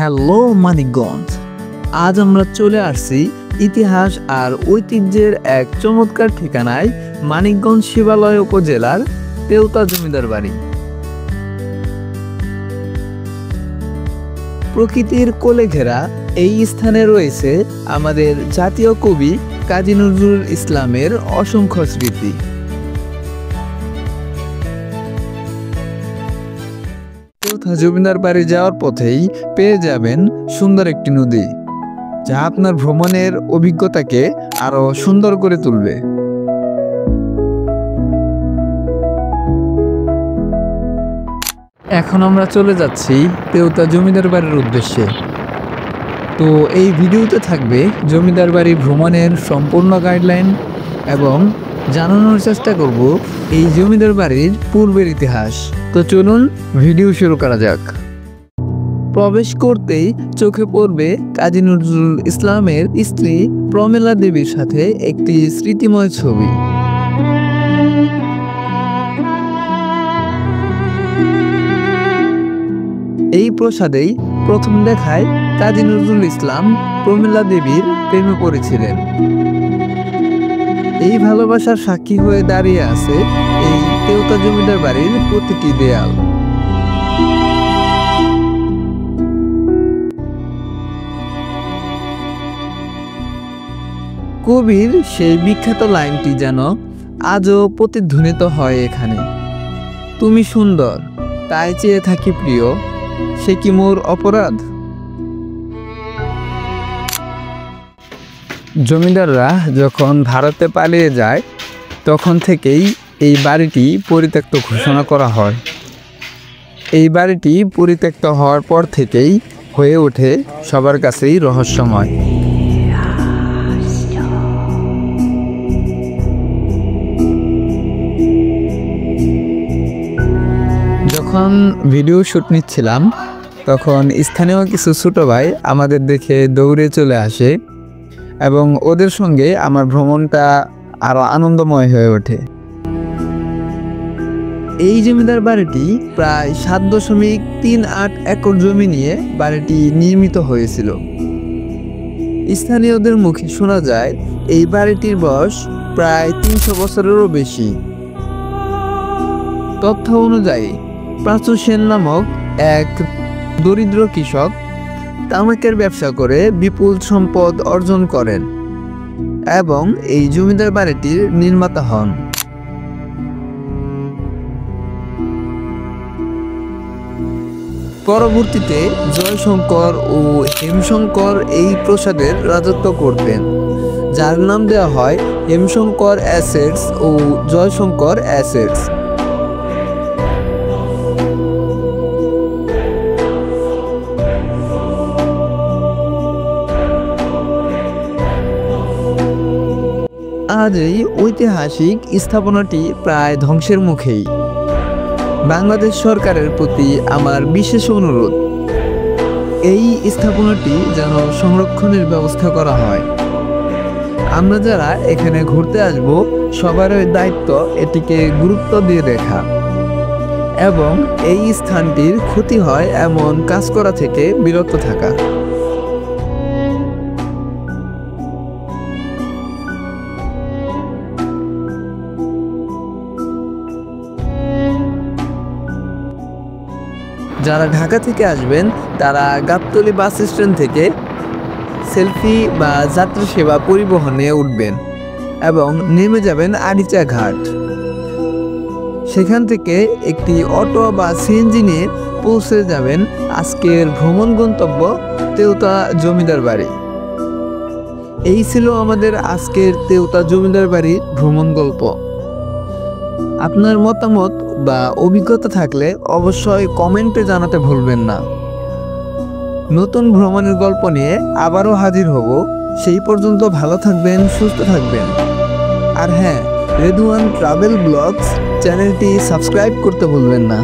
Hello Manikganj, আজ আমরা চলে আসছি ইতিহাস আর ঐতিহ্যের এক চমৎকার ঠিকানায়, মানিকগঞ্জ শিবালয় উপজেলার তেওতা জমিদার বাড়ি। প্রকৃতির কোলে ঘেরা এই স্থানে রয়েছে আমাদের জাতীয় কবি কাজী নজরুল ইসলামের অসংখ্য স্মৃতি। তেওতা জমিদার বাড়ি যাওয়ার পথেই পেয়ে যাবেন সুন্দর একটি নদী, যা আপনার ভ্রমণের অভিজ্ঞতাকে আরো সুন্দর করে তুলবে। এখন আমরা চলে যাচ্ছি তেওতা জমিদার বাড়ির উদ্দেশ্যে। তো এই ভিডিওতে থাকবে জমিদার বাড়ি ভ্রমণের সম্পূর্ণ গাইডলাইন এবং জানানোর চেষ্টা করব এই জমিদার বাড়ির পূর্বের ইতিহাস। তো চলুন ভিডিও শুরু করা যাক। প্রবেশ করতেই চোখে পড়বে কাজী নজরুল ইসলামের স্ত্রী প্রমেলা দেবীর সাথে একটি স্মৃতিময় ছবি। এই প্রাসাদেই প্রথম দেখায় কাজী নজরুল ইসলাম প্রমেলা দেবীর প্রেমে পড়েছিলেন। এই ভালোবাসার সাক্ষী হয়ে দাঁড়িয়ে আছে এই তেওতা জমিদার বাড়ির প্রতিটি দেয়াল। কবির সেই বিখ্যাত লাইনটি যেন আজও প্রতিধ্বনিত হয় এখানে। তুমি সুন্দর, তাই চেয়ে থাকি প্রিয়, সে কি মোর অপরাধ? জমিদাররা যখন ভারতে পালিয়ে যায় তখন থেকেই এই বাড়িটি পরিত্যক্ত ঘোষণা করা হয়। এই বাড়িটি পরিত্যক্ত হওয়ার পর থেকেই হয়ে ওঠে সবার কাছেই রহস্যময়। যখন ভিডিও শ্যুট নিচ্ছিলাম তখন স্থানীয় কিছু ছোট ভাই আমাদের দেখে দৌড়ে চলে আসে এবং ওদের সঙ্গে আমার ভ্রমণটা আরো আনন্দময় হয়ে ওঠে। এই জমিদার বাড়িটি প্রায় 7.38 একর জমি নিয়ে বাড়িটি নির্মিত হয়েছিল। স্থানীয়দের মুখে শোনা যায় এই বাড়িটির বয়স প্রায় 300 বছরেরও বেশি। তথ্য অনুযায়ী প্রাচু সেন নামক এক দরিদ্র কৃষক তামাকের ব্যবসা করে বিপুল সম্পদ অর্জন করেন এবং এই জমিদার বাড়িটির নির্মাতা হন। পরবর্তীতে জয়শঙ্কর ও হেমশঙ্কর এই প্রাসাদের রাজত্ব করতেন, যার নাম দেওয়া হয় হেমশঙ্কর অ্যাসেটস ও জয়শঙ্কর অ্যাসেটস। আজ এই ঐতিহাসিক স্থাপনাটি প্রায় ধ্বংসের মুখেই। বাংলাদেশ সরকারের প্রতি আমার বিশেষ অনুরোধ, এই স্থাপনাটি যেন সংরক্ষণের ব্যবস্থা করা হয়। আমরা যারা এখানে ঘুরতে আসব সবারই দায়িত্ব এটিকে গুরুত্ব দিয়ে দেখা এবং এই স্থানটির ক্ষতি হয় এমন কাজ করা থেকে বিরত থাকা। যারা ঢাকা থেকে আসবেন তারা গাবতলী বাস স্ট্যান্ড থেকে সেলফি বা যাত্রী সেবা পরিবহনে উঠবেন এবং নেমে যাবেন আরিচা ঘাট। সেখান থেকে একটি অটো বা সিএনজি নিয়ে পৌঁছে যাবেন আজকের ভ্রমণ গন্তব্য তেওতা জমিদার বাড়ি। এই ছিল আমাদের আজকের তেওতা জমিদার বাড়ির ভ্রমণ গল্প। আপনার মতামত বা অভিজ্ঞতা থাকলে অবশ্যই কমেন্টে জানাতে ভুলবেন না। নতুন ভ্রমণের গল্প নিয়ে আবারও হাজির হব। সেই পর্যন্ত ভালো থাকবেন, সুস্থ থাকবেন। আর হ্যাঁ, রেদওয়ান ট্রাভেল ব্লগস চ্যানেলটি সাবস্ক্রাইব করতে ভুলবেন না।